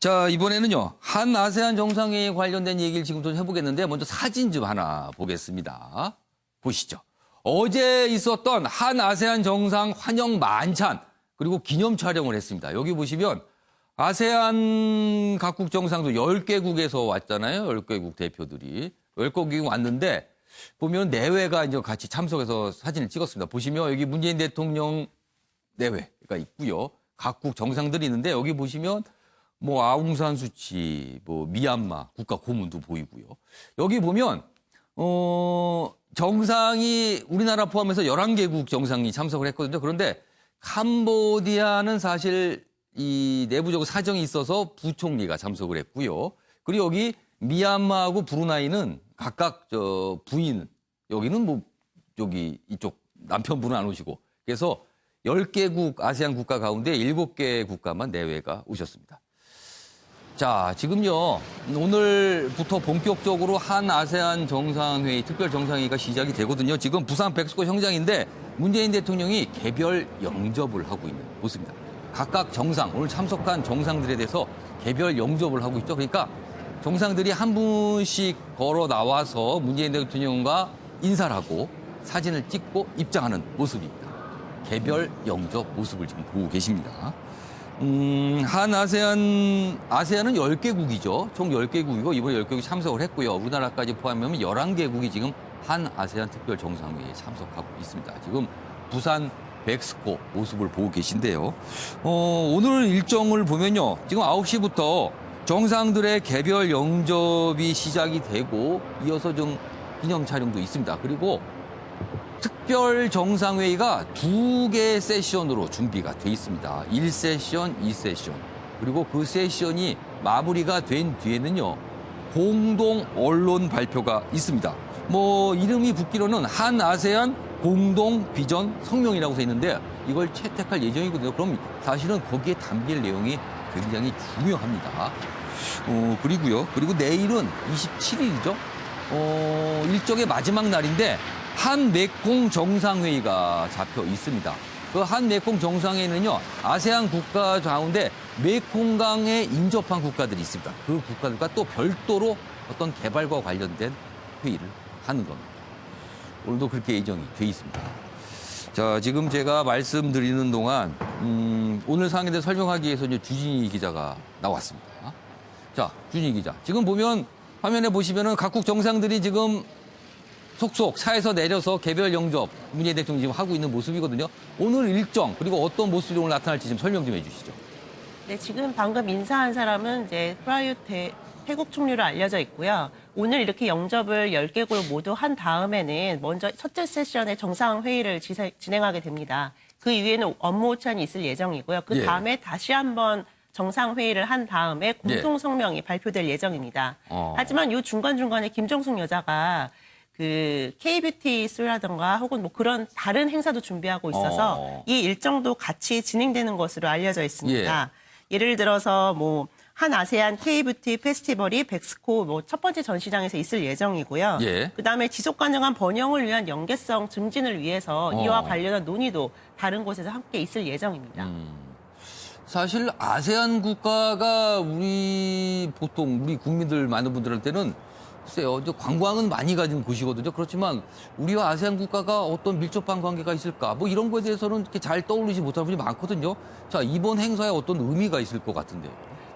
자, 이번에는요, 한 아세안 정상회의에 관련된 얘기를 지금 좀 해보겠는데, 먼저 사진 좀 하나 보겠습니다. 보시죠. 어제 있었던 한 아세안 정상 환영 만찬, 그리고 기념 촬영을 했습니다. 여기 보시면 아세안 각국 정상도 10개국에서 왔잖아요. 10개국 대표들이. 10개국 왔는데, 보면 내외가 이제 같이 참석해서 사진을 찍었습니다. 보시면 여기 문재인 대통령 내외가 있고요. 각국 정상들이 있는데, 여기 보시면 뭐 아웅산 수치, 뭐 미얀마 국가 고문도 보이고요. 여기 보면 정상이 우리나라 포함해서 11개국 정상이 참석을 했거든요. 그런데 캄보디아는 사실 이 내부적으로 사정이 있어서 부총리가 참석을 했고요. 그리고 여기 미얀마하고 브루나이는 각각 부인, 여기는 뭐 여기 이쪽 남편분은 안 오시고, 그래서 10개국 아세안 국가 가운데 7개 국가만 내외가 오셨습니다. 자, 지금요, 오늘부터 본격적으로 한 아세안 정상회의, 특별 정상회의가 시작이 되거든요. 지금 부산 백스코 현장인데 문재인 대통령이 개별 영접을 하고 있는 모습입니다. 각각 정상, 오늘 참석한 정상들에 대해서 개별 영접을 하고 있죠. 그러니까 정상들이 한 분씩 걸어 나와서 문재인 대통령과 인사를 하고 사진을 찍고 입장하는 모습입니다. 개별 영접 모습을 지금 보고 계십니다. 한 아세안은 10개국이죠. 총 10개국이고 이번에 10개국이 참석을 했고요. 우리나라까지 포함하면 11개국이 지금 한 아세안 특별 정상회의에 참석하고 있습니다. 지금 부산 백스코 모습을 보고 계신데요. 오늘 일정을 보면요. 지금 9시부터 정상들의 개별 영접이 시작이 되고 이어서 좀 기념 촬영도 있습니다. 그리고 특별 정상회의가 2개의 세션으로 준비가 돼 있습니다. 1세션, 2세션. 그리고 그 세션이 마무리가 된 뒤에는요, 공동 언론 발표가 있습니다. 뭐 이름이 붙기로는 한 아세안 공동 비전 성명이라고 돼 있는데 이걸 채택할 예정이거든요. 그럼 사실은 거기에 담길 내용이 굉장히 중요합니다. 그리고 내일은 27일이죠. 일정의 마지막 날인데 한 메콩 정상회의가 잡혀 있습니다. 그 한 메콩 정상회의는요, 아세안 국가 가운데 메콩강에 인접한 국가들이 있습니다. 그 국가들과 또 별도로 어떤 개발과 관련된 회의를 하는 겁니다. 오늘도 그렇게 예정이 돼 있습니다. 자, 지금 제가 말씀드리는 동안 오늘 상황에 대해 설명하기 위해서 이제 주진희 기자가 나왔습니다. 자, 주진희 기자. 지금 보면 화면에 보시면은 각국 정상들이 지금 속속 차에서 내려서 개별 영접 문재인 대통령이 지금 하고 있는 모습이거든요. 오늘 일정 그리고 어떤 모습이 오늘 나타날지 좀 설명 좀 해주시죠. 네, 지금 방금 인사한 사람은 이제 프라유트 태국 총리로 알려져 있고요. 오늘 이렇게 영접을 10개국을 모두 한 다음에는 먼저 첫째 세션의 정상회의를 진행하게 됩니다. 그 이후에는 업무 오찬이 있을 예정이고요. 그 다음에 다시 한번 정상회의를 한 다음에 공통성명이 발표될 예정입니다. 하지만 이 중간중간에 김정숙 여사가 그 K뷰티 스라든가 혹은 뭐 그런 다른 행사도 준비하고 있어서 이 일정도 같이 진행되는 것으로 알려져 있습니다. 예를 들어서 뭐 한 아세안 K뷰티 페스티벌이 백스코 뭐 첫 번째 전시장에서 있을 예정이고요. 그다음에 지속 가능한 번영을 위한 연계성 증진을 위해서 이와 관련한 논의도 다른 곳에서 함께 있을 예정입니다. 사실 아세안 국가가 보통 우리 국민들 많은 분들한테는 글쎄요, 관광은 많이 가진 곳이거든요. 그렇지만 우리와 아세안 국가가 어떤 밀접한 관계가 있을까? 뭐 이런 거에 대해서는 이렇게 잘 떠올리지 못하는 분이 많거든요. 자, 이번 행사에 어떤 의미가 있을 것 같은데요.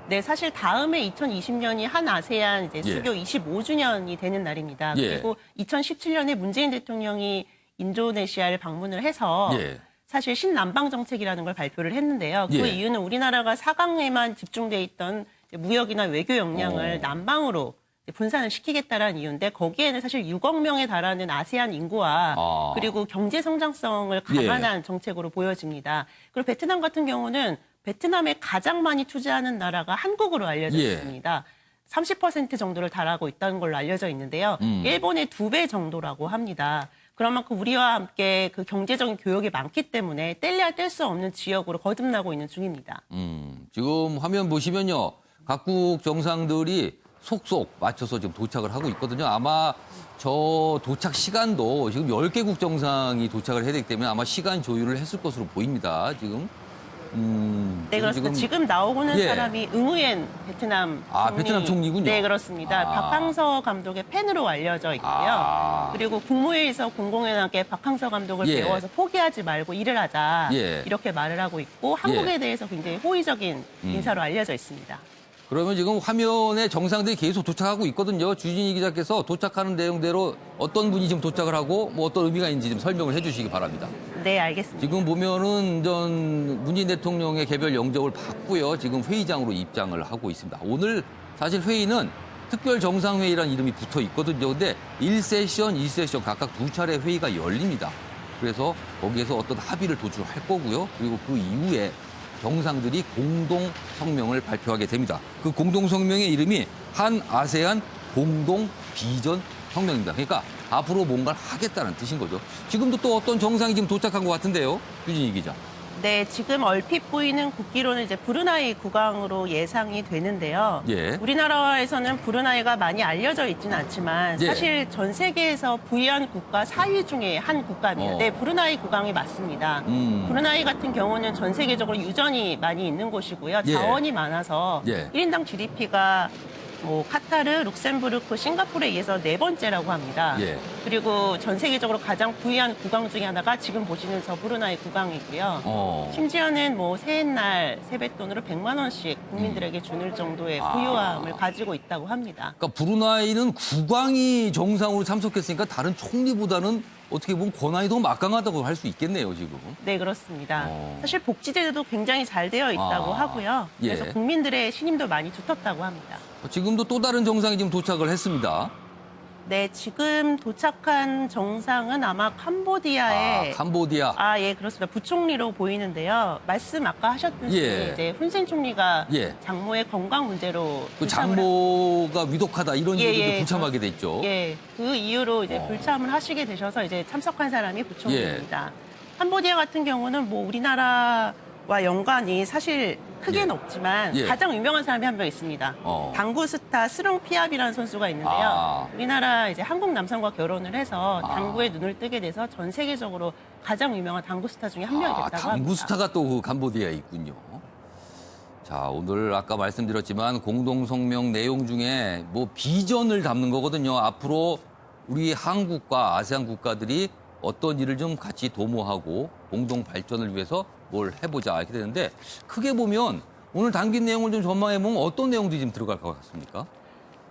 네, 사실 다음에 2020년이 한 아세안 이제 수교 25주년이 되는 날입니다. 그리고 2017년에 문재인 대통령이 인도네시아를 방문을 해서 사실 신남방 정책이라는 걸 발표를 했는데요. 그 이유는 우리나라가 4강에만 집중돼 있던 무역이나 외교 역량을 남방으로 분산을 시키겠다라는 이유인데 거기에는 사실 6억 명에 달하는 아세안 인구와 그리고 경제 성장성을 감안한 정책으로 보여집니다. 그리고 베트남 같은 경우는 베트남에 가장 많이 투자하는 나라가 한국으로 알려져 있습니다. 30% 정도를 달하고 있다는 걸로 알려져 있는데요. 일본의 2배 정도라고 합니다. 그런 만큼 우리와 함께 그 경제적인 교역이 많기 때문에 뗄래야 뗄 수 없는 지역으로 거듭나고 있는 중입니다. 지금 화면 보시면요. 각국 정상들이 속속 맞춰서 지금 도착을 하고 있거든요. 아마 저 도착 시간도 지금 10개국 정상이 도착을 해야 되기 때문에 아마 시간 조율을 했을 것으로 보입니다. 지금 네, 그렇습니다. 지금 나오고는 예. 사람이 응우옌 베트남 총리. 베트남 총리군요. 네, 그렇습니다. 박항서 감독의 팬으로 알려져 있고요. 그리고 국무회의에서 공공연하게 박항서 감독을 예. 배워서 포기하지 말고 일을 하자. 예. 이렇게 말을 하고 있고 한국에 대해서 굉장히 호의적인 인사로 알려져 있습니다. 그러면 지금 화면에 정상들이 계속 도착하고 있거든요. 주진희 기자께서 도착하는 내용대로 어떤 분이 지금 도착을 하고 뭐 어떤 의미가 있는지 좀 설명을 해주시기 바랍니다. 네, 알겠습니다. 지금 보면은 문재인 대통령의 개별 영접을 받고요. 지금 회의장으로 입장을 하고 있습니다. 오늘 사실 회의는 특별 정상회의라는 이름이 붙어 있거든요. 근데 1세션, 2세션 각각 두 차례 회의가 열립니다. 그래서 거기에서 어떤 합의를 도출할 거고요. 그리고 그 이후에 정상들이 공동 성명을 발표하게 됩니다. 그 공동 성명의 이름이 한 아세안 공동 비전 성명입니다. 그러니까 앞으로 뭔가를 하겠다는 뜻인 거죠. 지금도 또 어떤 정상이 지금 도착한 것 같은데요, 유진희 기자. 네, 지금 얼핏 보이는 국기로는 이제 브루나이 국왕으로 예상이 되는데요. 예. 우리나라에서는 브루나이가 많이 알려져 있지는 않지만 예. 사실 전 세계에서 부유한 국가 4위 중에 한 국가입니다. 네, 브루나이 국왕이 맞습니다. 브루나이 같은 경우는 전 세계적으로 유전이 많이 있는 곳이고요. 예. 자원이 많아서 예. 1인당 GDP가 뭐 카타르, 룩셈부르크, 싱가포르에 이어서 네 번째라고 합니다. 예. 그리고 전 세계적으로 가장 부유한 국왕 중에 하나가 지금 보시는 저 브루나이 국왕이고요. 심지어는 뭐 새해날 세뱃돈으로 100만 원씩 국민들에게 주는 정도의 부유함을 가지고 있다고 합니다. 그러니까 브루나이는 국왕이 정상으로 참석했으니까 다른 총리보다는 어떻게 보면 권한이 더 막강하다고 할 수 있겠네요, 지금. 네, 그렇습니다. 사실 복지제도도 굉장히 잘 되어 있다고 하고요. 그래서 예. 국민들의 신임도 많이 두텁다고 합니다. 지금도 또 다른 정상이 지금 도착을 했습니다. 네, 지금 도착한 정상은 아마 캄보디아의 캄보디아. 예, 그렇습니다. 부총리로 보이는데요. 말씀 아까 하셨듯이 예. 이제 훈센 총리가 예. 장모의 건강 문제로 그 불참을 장모가 위독하다 이런 예, 이유로 예, 불참하게 됐죠. 예, 그 이유로 이제 불참을 하시게 되셔서 이제 참석한 사람이 부총리입니다. 캄보디아 같은 경우는 뭐 우리나라와 연관이 사실 크게는 없지만 예. 가장 유명한 사람이 한 명 있습니다. 당구 스타 스룽 피압이라는 선수가 있는데요. 우리나라 이제 한국 남성과 결혼을 해서 당구에 눈을 뜨게 돼서 전 세계적으로 가장 유명한 당구 스타 중에 한 명이 됐다고 합니다. 당구 스타가 또 그 캄보디아에 있군요. 자, 오늘 아까 말씀드렸지만 공동성명 내용 중에 뭐 비전을 담는 거거든요. 앞으로 우리 한국과 아세안 국가들이 어떤 일을 좀 같이 도모하고 공동 발전을 위해서 뭘 해보자 이렇게 되는데 크게 보면 오늘 담긴 내용을 좀 전망해보면 어떤 내용들이 좀 들어갈 것 같습니까?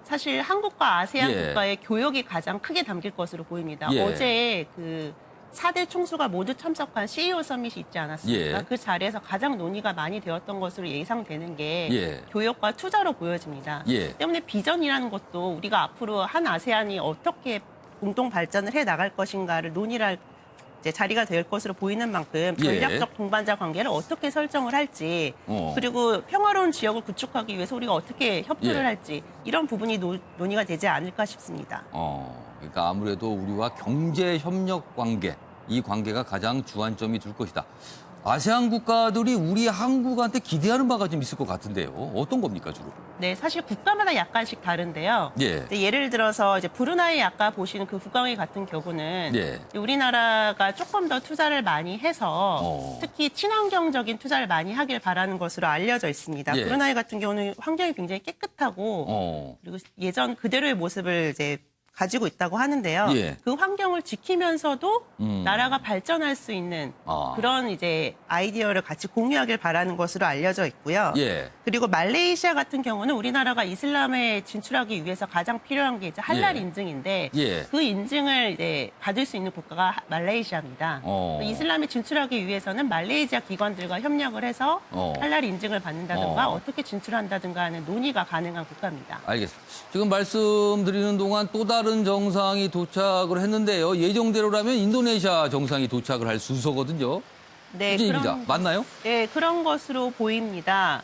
사실 한국과 아세안 예. 국가의 교역이 가장 크게 담길 것으로 보입니다. 예. 어제 그 4대 총수가 모두 참석한 CEO 서밋이 있지 않았습니까? 예. 그 자리에서 가장 논의가 많이 되었던 것으로 예상되는 게 예. 교역과 투자로 보여집니다. 예. 때문에 비전이라는 것도 우리가 앞으로 한 아세안이 어떻게 공동 발전을 해 나갈 것인가를 논의를 할 이제 자리가 될 것으로 보이는 만큼 전략적 동반자 관계를 어떻게 설정을 할지 그리고 평화로운 지역을 구축하기 위해서 우리가 어떻게 협조를 할지 이런 부분이 논의가 되지 않을까 싶습니다. 그러니까 아무래도 우리와 경제 협력 관계, 이 관계가 가장 주안점이 될 것이다. 아세안 국가들이 우리 한국한테 기대하는 바가 좀 있을 것 같은데요. 어떤 겁니까, 주로? 네, 사실 국가마다 약간씩 다른데요. 예. 이제 예를 들어서 이제 브루나이 아까 보시는 그 국왕회 같은 경우는 예. 우리나라가 조금 더 투자를 많이 해서 특히 친환경적인 투자를 많이 하길 바라는 것으로 알려져 있습니다. 예. 브루나이 같은 경우는 환경이 굉장히 깨끗하고 그리고 예전 그대로의 모습을 이제 가지고 있다고 하는데요. 예. 그 환경을 지키면서도 나라가 발전할 수 있는 그런 이제 아이디어를 같이 공유하길 바라는 것으로 알려져 있고요. 예. 그리고 말레이시아 같은 경우는 우리나라가 이슬람에 진출하기 위해서 가장 필요한 게 이제 할랄 예. 인증인데 예. 그 인증을 이제 받을 수 있는 국가가 말레이시아입니다. 이슬람에 진출하기 위해서는 말레이시아 기관들과 협력을 해서 할랄 인증을 받는다든가 어떻게 진출한다든가 하는 논의가 가능한 국가입니다. 알겠습니다. 지금 말씀드리는 동안 또 다른 정상이 도착을 했는데요. 예정대로라면 인도네시아 정상이 도착을 할 순서거든요. 네, 유진희 기자, 맞나요? 네, 그런 것으로 보입니다.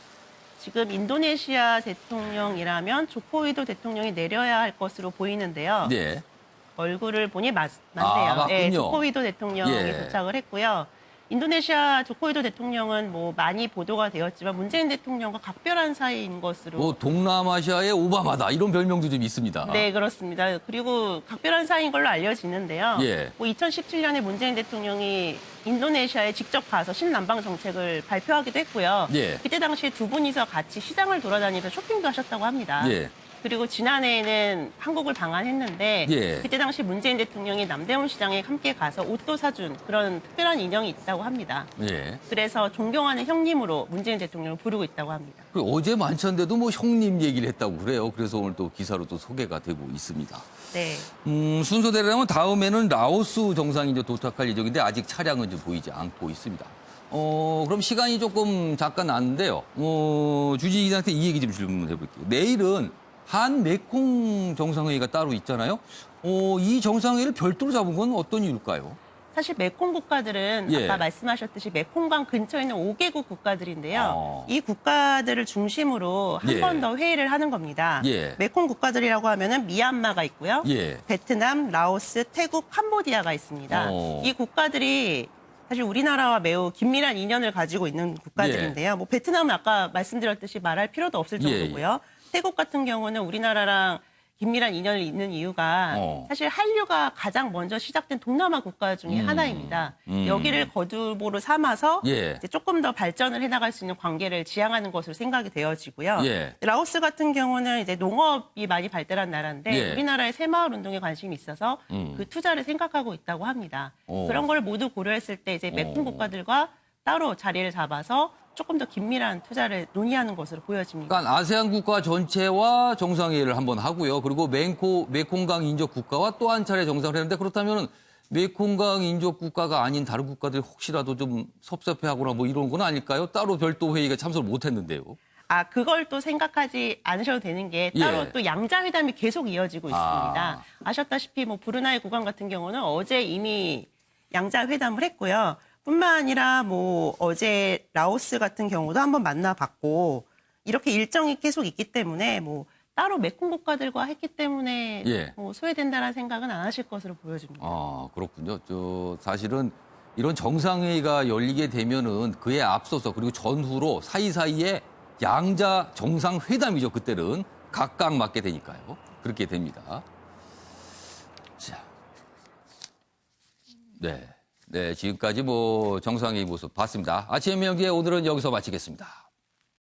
지금 인도네시아 대통령이라면 조코위도 대통령이 내려야 할 것으로 보이는데요. 네. 얼굴을 보니 맞네요. 맞군요. 네, 조코위도 대통령이 예. 도착을 했고요. 인도네시아 조코위도 대통령은 뭐 많이 보도가 되었지만 문재인 대통령과 각별한 사이인 것으로. 뭐 동남아시아의 오바마다 이런 별명도 좀 있습니다. 네, 그렇습니다. 그리고 각별한 사이인 걸로 알려지는데요. 예. 뭐 2017년에 문재인 대통령이 인도네시아에 직접 가서 신남방 정책을 발표하기도 했고요. 예. 그때 당시에 두 분이서 같이 시장을 돌아다니면서 쇼핑도 하셨다고 합니다. 예. 그리고 지난해에는 한국을 방한했는데 예. 그때 당시 문재인 대통령이 남대문 시장에 함께 가서 옷도 사준 그런 특별한 인연이 있다고 합니다. 예. 그래서 존경하는 형님으로 문재인 대통령을 부르고 있다고 합니다. 그리고 어제 만찬인데도 뭐 형님 얘기를 했다고 그래요. 그래서 오늘 또 기사로 또 소개가 되고 있습니다. 네. 순서대로라면 다음에는 라오스 정상이 이제 도착할 예정인데 아직 차량은 좀 보이지 않고 있습니다. 그럼 시간이 조금 잠깐 났는데요. 주지 기자한테 이 얘기 좀 질문해 볼게요. 내일은 한 메콩 정상회의가 따로 있잖아요. 이 정상회의를 별도로 잡은 건 어떤 이유일까요? 사실 메콩 국가들은 예. 아까 말씀하셨듯이 메콩강 근처에 있는 5개국 국가들인데요. 아. 이 국가들을 중심으로 한 예. 번 더 회의를 하는 겁니다. 예. 메콩 국가들이라고 하면은 미얀마가 있고요. 예. 베트남, 라오스, 태국, 캄보디아가 있습니다. 어. 이 국가들이 사실 우리나라와 매우 긴밀한 인연을 가지고 있는 국가들인데요. 뭐 베트남은 아까 말씀드렸듯이 말할 필요도 없을 예, 정도고요. 태국 같은 경우는 우리나라랑 긴밀한 인연이 있는 이유가 사실 한류가 가장 먼저 시작된 동남아 국가 중에 하나입니다. 여기를 거두보로 삼아서 예. 이제 조금 더 발전을 해나갈 수 있는 관계를 지향하는 것으로 생각이 되어지고요. 예. 라오스 같은 경우는 이제 농업이 많이 발달한 나라인데 예. 우리나라의 새마을 운동에 관심이 있어서 그 투자를 생각하고 있다고 합니다. 그런 걸 모두 고려했을 때 이제 메콩 국가들과 따로 자리를 잡아서 조금 더 긴밀한 투자를 논의하는 것으로 보여집니다. 그러니까 아세안 국가 전체와 정상회의를 한번 하고요. 그리고 메콩강 인접 국가와 또 한 차례 정상을 했는데 그렇다면 메콩강 인접 국가가 아닌 다른 국가들이 혹시라도 좀 섭섭해하거나 뭐 이런 건 아닐까요? 따로 별도 회의가 참석을 못 했는데요. 그걸 또 생각하지 않으셔도 되는 게 따로 예. 또 양자회담이 계속 이어지고 있습니다. 아셨다시피 뭐 브루나이 국왕 같은 경우는 어제 이미 양자회담을 했고요. 뿐만 아니라 뭐 어제 라오스 같은 경우도 한번 만나봤고 이렇게 일정이 계속 있기 때문에 뭐 따로 메콩 국가들과 했기 때문에 예. 뭐 소외된다는 생각은 안 하실 것으로 보여집니다. 그렇군요. 사실은 이런 정상회의가 열리게 되면은 그에 앞서서 그리고 전후로 사이사이에 양자 정상회담이죠. 그때는 각각 맡게 되니까요. 그렇게 됩니다. 자. 네. 네, 지금까지 뭐 정상회의 모습 봤습니다. 아침 명기에 오늘은 여기서 마치겠습니다.